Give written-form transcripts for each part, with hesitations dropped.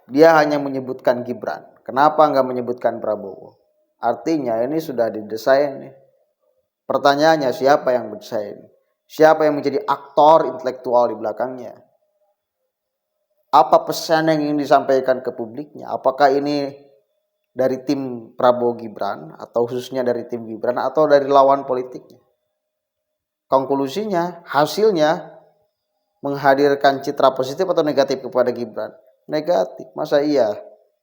Dia hanya menyebutkan Gibran. Kenapa nggak menyebutkan Prabowo? Artinya ini sudah didesain nih. Pertanyaannya, siapa yang mendesain? Siapa yang menjadi aktor intelektual di belakangnya? Apa pesan yang ingin disampaikan ke publiknya? Apakah ini dari tim Prabowo Gibran atau khususnya dari tim Gibran atau dari lawan politiknya? Konklusinya, hasilnya menghadirkan citra positif atau negatif kepada Gibran? Negatif. Masa iya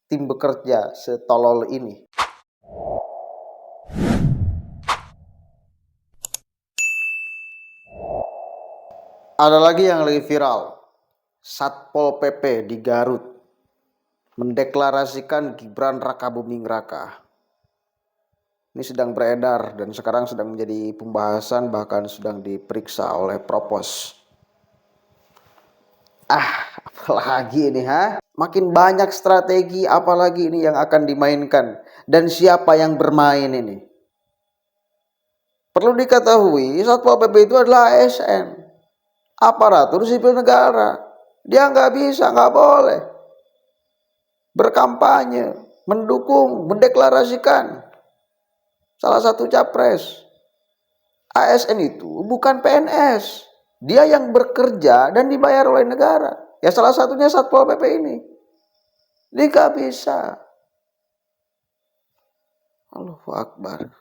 tim bekerja setolol ini? Ada lagi yang lagi viral. Satpol PP di Garut mendeklarasikan Gibran Raka Buming Raka. Ini sedang beredar dan sekarang sedang menjadi pembahasan, bahkan sedang diperiksa oleh Propos. Apalagi ini makin banyak strategi, apalagi ini yang akan dimainkan dan siapa yang bermain ini. Perlu diketahui Satpol PP itu adalah ASN, aparatur sipil negara. Dia nggak boleh berkampanye, mendukung, mendeklarasikan salah satu capres. ASN itu bukan PNS. Dia yang bekerja dan dibayar oleh negara. Ya salah satunya Satpol PP ini. Dia gak bisa. Allahu Akbar.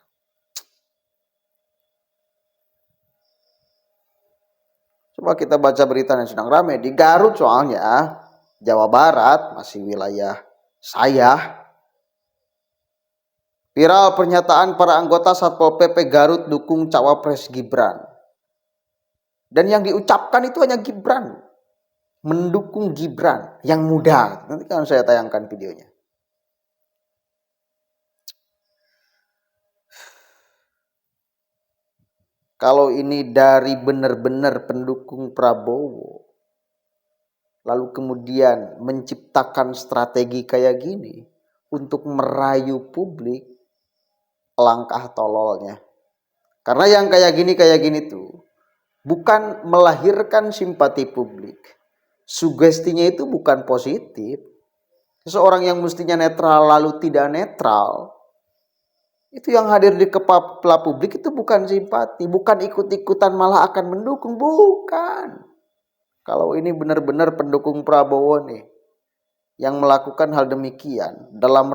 Coba kita baca berita yang sedang ramai di Garut, soalnya Jawa Barat, masih wilayah saya. Viral pernyataan para anggota Satpol PP Garut dukung cawapres Gibran. Dan yang diucapkan itu hanya Gibran. Mendukung Gibran yang muda. Nanti kan saya tayangkan videonya. Kalau ini dari benar-benar pendukung Prabowo, lalu kemudian menciptakan strategi kayak gini untuk merayu publik, langkah tololnya. Karena yang kayak gini tuh bukan melahirkan simpati publik. Sugestinya itu bukan positif. Seseorang yang mestinya netral lalu tidak netral, itu yang hadir di kepala publik itu bukan simpati, bukan ikut-ikutan malah akan mendukung, bukan. Kalau ini benar-benar pendukung Prabowo nih yang melakukan hal demikian dalam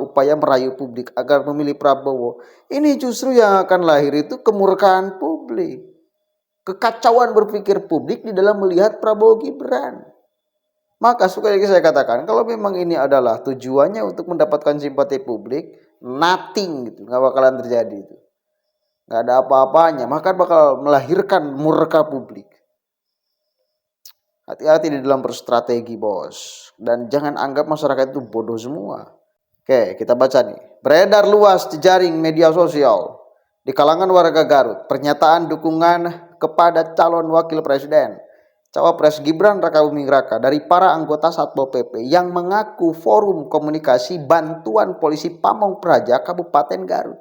upaya merayu publik agar memilih Prabowo, ini justru yang akan lahir itu kemurkaan publik, kekacauan berpikir publik di dalam melihat Prabowo Gibran. Maka sekali lagi saya katakan, kalau memang ini adalah tujuannya untuk mendapatkan simpati publik, nothing gitu, nggak bakalan terjadi itu, nggak ada apa-apanya, maka bakal melahirkan murka publik. Hati-hati di dalam berstrategi, bos, dan jangan anggap masyarakat itu bodoh semua. Oke, kita baca nih. Beredar luas di jaring media sosial di kalangan warga Garut pernyataan dukungan kepada calon wakil presiden Cawapres Gibran Raka Buming Raka dari para anggota Satpol PP yang mengaku forum komunikasi bantuan polisi Pamong Praja Kabupaten Garut.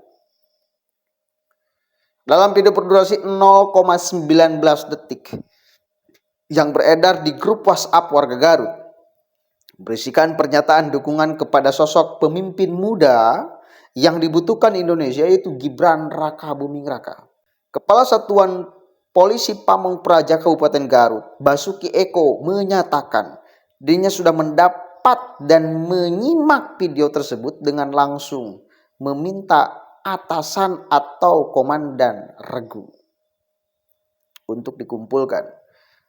Dalam video berdurasi 0,19 detik yang beredar di grup WhatsApp warga Garut, berisikan pernyataan dukungan kepada sosok pemimpin muda yang dibutuhkan Indonesia, yaitu Gibran Raka Buming Raka. Kepala Satuan Polisi Pamong Praja Kabupaten Garut, Basuki Eko, menyatakan dirinya sudah mendapat dan menyimak video tersebut dengan langsung meminta atasan atau komandan regu untuk dikumpulkan.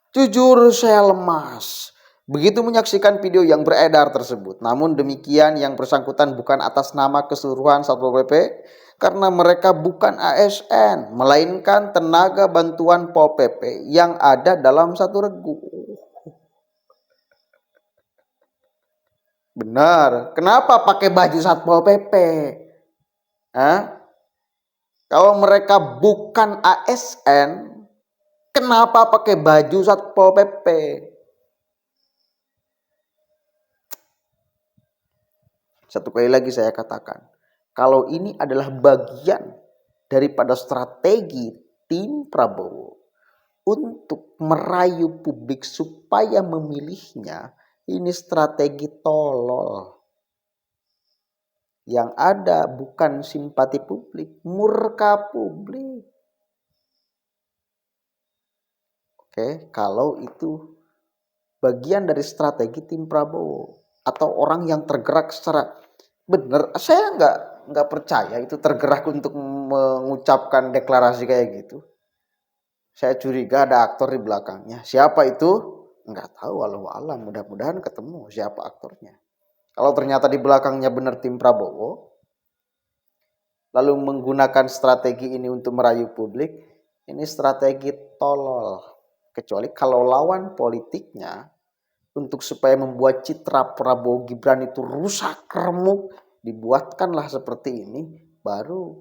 Jujur saya lemas begitu menyaksikan video yang beredar tersebut. Namun demikian, yang bersangkutan bukan atas nama keseluruhan Satpol PP karena mereka bukan ASN, melainkan tenaga bantuan Pol PP yang ada dalam satu regu. Benar, kenapa pakai baju Satpol PP? Kalau mereka bukan ASN, kenapa pakai baju Satpol PP? Satu kali lagi saya katakan, kalau ini adalah bagian daripada strategi tim Prabowo untuk merayu publik supaya memilihnya Ini strategi tolol. Yang ada bukan simpati publik, murka publik. Oke, kalau itu bagian dari strategi tim Prabowo atau orang yang tergerak secara benar, saya nggak percaya itu tergerak untuk mengucapkan deklarasi kayak gitu. Saya curiga ada aktor di belakangnya. Siapa itu? Nggak tahu, walau alam. Mudah-mudahan ketemu siapa aktornya. Kalau ternyata di belakangnya benar tim Prabowo, lalu menggunakan strategi ini untuk merayu publik, ini strategi tolol. Kecuali kalau lawan politiknya, untuk supaya membuat citra Prabowo Gibran itu rusak, remuk, dibuatkanlah seperti ini, baru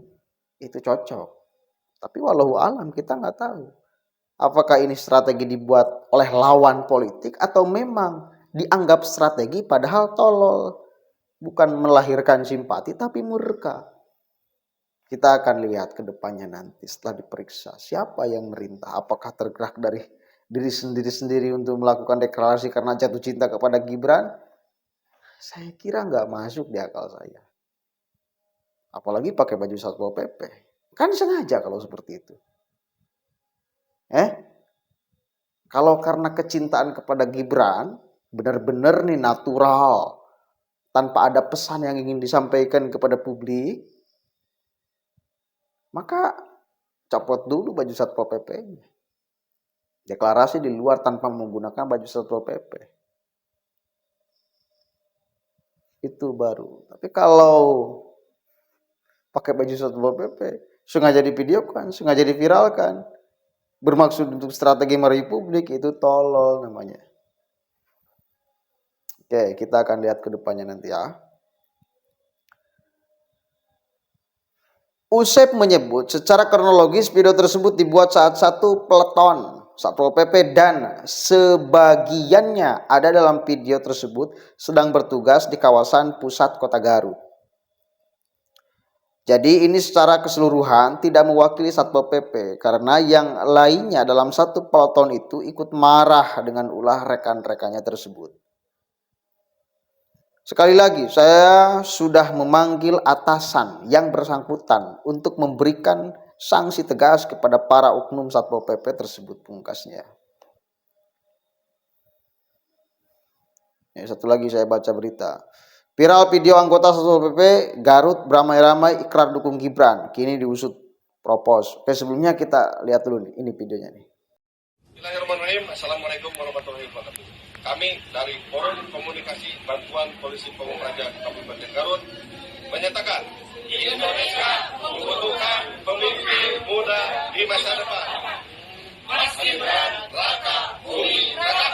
itu cocok. Tapi walau alam kita nggak tahu. Apakah ini strategi dibuat oleh lawan politik atau memang dianggap strategi padahal tolol. Bukan melahirkan simpati tapi murka. Kita akan lihat ke depannya nanti setelah diperiksa siapa yang merintah. Apakah tergerak dari diri sendiri untuk melakukan deklarasi karena jatuh cinta kepada Gibran? Saya kira nggak masuk di akal saya. Apalagi pakai baju Satpol PP. Kan sengaja kalau seperti itu. Kalau karena kecintaan kepada Gibran, benar-benar nih natural, tanpa ada pesan yang ingin disampaikan kepada publik, maka copot dulu baju Satpol PP-nya. Deklarasi di luar tanpa menggunakan baju Satpol PP. Itu baru. Tapi kalau pakai baju Satpol PP, sengaja divideokan, sengaja diviralkan, bermaksud untuk strategi merayu publik, itu tolol namanya. Oke, kita akan lihat ke depannya nanti ya. Usep menyebut secara kronologis video tersebut dibuat saat satu peleton Satpol PP dan sebagiannya ada dalam video tersebut sedang bertugas di kawasan pusat kota Garut. Jadi ini secara keseluruhan tidak mewakili Satpol PP karena yang lainnya dalam satu peloton itu ikut marah dengan ulah rekan-rekannya tersebut. Sekali lagi, saya sudah memanggil atasan yang bersangkutan untuk memberikan sanksi tegas kepada para oknum Satpol PP tersebut, pungkasnya. Satu lagi saya baca berita. Viral video anggota Satpol PP Garut beramai-ramai ikrar dukung Gibran, kini diusut propos. Oke, sebelumnya kita lihat dulu nih, ini videonya nih. Bismillahirrahmanirrahim. Assalamualaikum warahmatullahi wabarakatuh. Kami dari Forum Komunikasi Bantuan Polisi Pamung Praja Kabupaten Garut menyatakan Indonesia membutuhkan pemimpin muda di masa depan. Mas Gibran, Raka, Bumi Raka.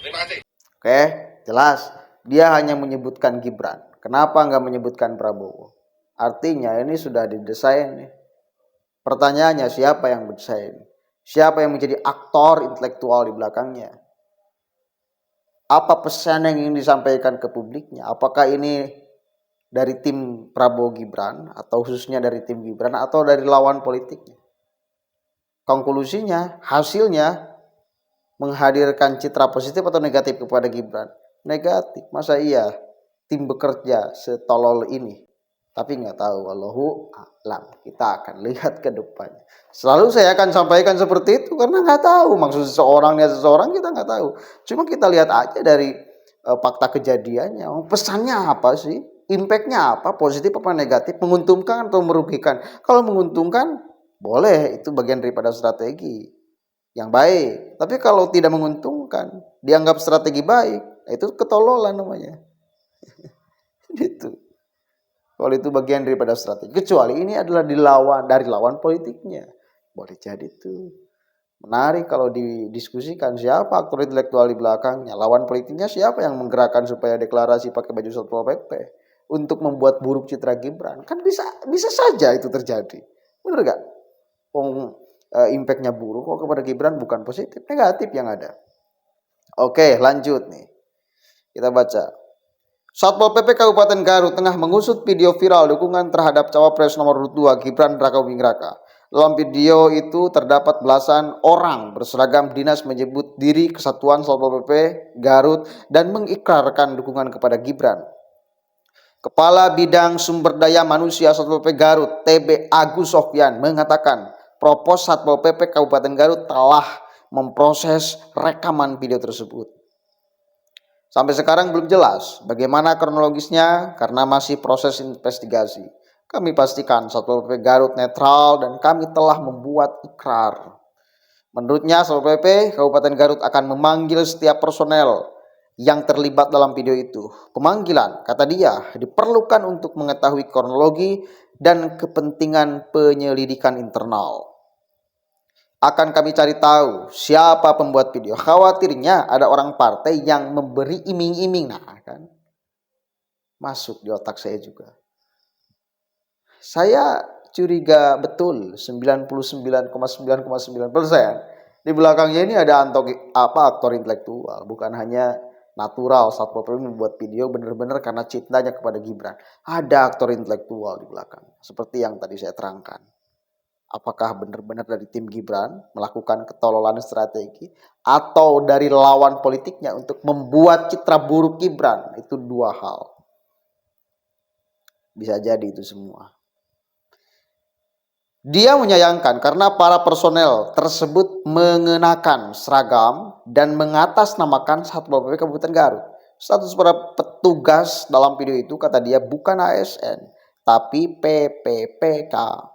Terima kasih. Oke, jelas. Dia hanya menyebutkan Gibran. Kenapa nggak menyebutkan Prabowo? Artinya ini sudah didesain nih. Pertanyaannya, siapa yang mendesain? Siapa yang menjadi aktor intelektual di belakangnya? Apa pesan yang ingin disampaikan ke publiknya? Apakah ini dari tim Prabowo Gibran atau khususnya dari tim Gibran atau dari lawan politiknya? Konklusinya, hasilnya menghadirkan citra positif atau negatif kepada Gibran? Negatif. Masa iya tim bekerja setolol ini? Tapi nggak tahu, wallahu a'lam. Kita akan lihat ke depannya. Selalu saya akan sampaikan seperti itu karena nggak tahu maksud seseorang kita nggak tahu. Cuma kita lihat aja dari fakta kejadiannya. Pesannya apa sih? Impactnya apa? Positif apa negatif? Menguntungkan atau merugikan? Kalau menguntungkan, boleh, itu bagian daripada strategi yang baik. Tapi kalau tidak menguntungkan, dianggap strategi baik, itu ketololan namanya. Gitu. Kalau itu bagian daripada strategi. Kecuali ini adalah dari lawan politiknya. Boleh jadi tuh. Menarik kalau didiskusikan siapa aktor intelektual di belakangnya. Lawan politiknya siapa yang menggerakkan supaya deklarasi pakai baju Satpol PP untuk membuat buruk citra Gibran. Kan bisa saja itu terjadi. Benar gak? Impactnya buruk kok kepada Gibran, bukan positif, negatif yang ada. Oke, lanjut nih. Kita baca. Satpol PP Kabupaten Garut tengah mengusut video viral dukungan terhadap Cawapres nomor 2 Gibran Rakabuming Raka. Dalam video itu terdapat belasan orang berseragam dinas menyebut diri Kesatuan Satpol PP Garut dan mengikrarkan dukungan kepada Gibran. Kepala Bidang Sumber Daya Manusia Satpol PP Garut, TB Agus Sofyan, mengatakan Propos Satpol PP Kabupaten Garut telah memproses rekaman video tersebut. Sampai sekarang belum jelas bagaimana kronologisnya karena masih proses investigasi. Kami pastikan Satpol PP Garut netral dan kami telah membuat ikrar. Menurutnya Satpol PP Kabupaten Garut akan memanggil setiap personel yang terlibat dalam video itu. Pemanggilan, kata dia, diperlukan untuk mengetahui kronologi dan kepentingan penyelidikan internal. Akan kami cari tahu siapa pembuat video. Khawatirnya ada orang partai yang memberi iming-iming. Nah, kan masuk di otak saya juga. Saya curiga betul 99,9,9% di belakangnya ini ada aktor intelektual, bukan hanya natural. Satpol PP membuat video benar-benar karena cintanya kepada Gibran. Ada aktor intelektual di belakang, seperti yang tadi saya terangkan. Apakah benar-benar dari tim Gibran melakukan ketololan strategi atau dari lawan politiknya untuk membuat citra buruk Gibran? Itu dua hal. Bisa jadi itu semua. Dia menyayangkan karena para personel tersebut mengenakan seragam dan mengatasnamakan Satpol PP Kabupaten Garut. Status para petugas dalam video itu, kata dia, bukan ASN, tapi PPPK.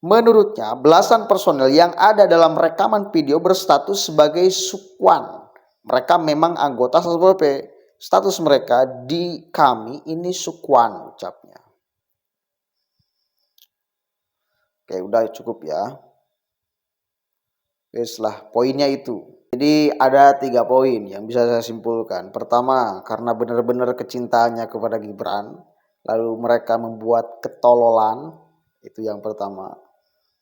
Menurutnya, belasan personel yang ada dalam rekaman video berstatus sebagai sukwan. Mereka memang anggota Satpol PP. Status mereka di kami ini sukwan, ucapnya. Oke, udah cukup ya. Oke, setelah poinnya itu. Jadi ada 3 poin yang bisa saya simpulkan. Pertama, karena benar-benar kecintaannya kepada Gibran, lalu mereka membuat ketololan, itu yang pertama,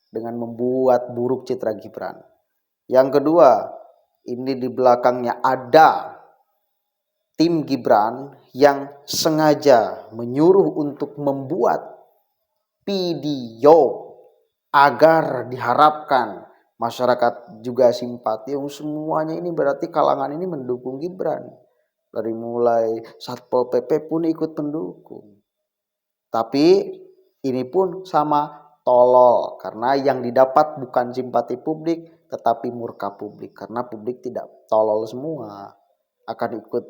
dengan membuat buruk citra Gibran. Yang kedua, ini di belakangnya ada tim Gibran yang sengaja menyuruh untuk membuat video agar diharapkan masyarakat juga simpati. Semuanya ini berarti kalangan ini mendukung Gibran. Dari mulai Satpol PP pun ikut mendukung. Tapi ini pun sama tolol, karena yang didapat bukan simpati publik tetapi murka publik, karena publik tidak tolol semua akan ikut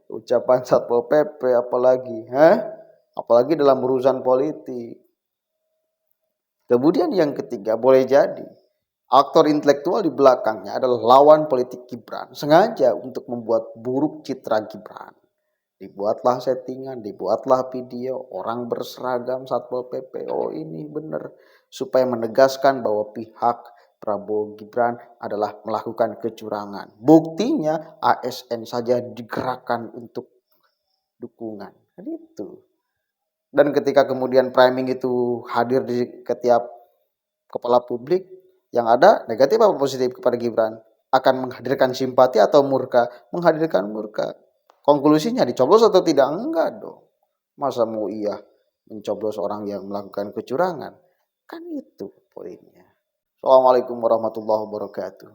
ucapan Satpol PP apalagi dalam urusan politik. Kemudian yang ketiga, boleh jadi aktor intelektual di belakangnya adalah lawan politik Gibran, sengaja untuk membuat buruk citra Gibran. Dibuatlah settingan, dibuatlah video, orang berseragam Satpol PP, oh ini benar, supaya menegaskan bahwa pihak Prabowo Gibran adalah melakukan kecurangan. Buktinya ASN saja digerakkan untuk dukungan. Itu. Dan ketika kemudian framing itu hadir di setiap kepala publik, yang ada negatif atau positif kepada Gibran? Akan menghadirkan simpati atau murka? Menghadirkan murka. Konklusinya dicoblos atau tidak? Enggak dong. Masa mau iya mencoblos orang yang melakukan kecurangan? Kan itu poinnya. Assalamualaikum warahmatullahi wabarakatuh.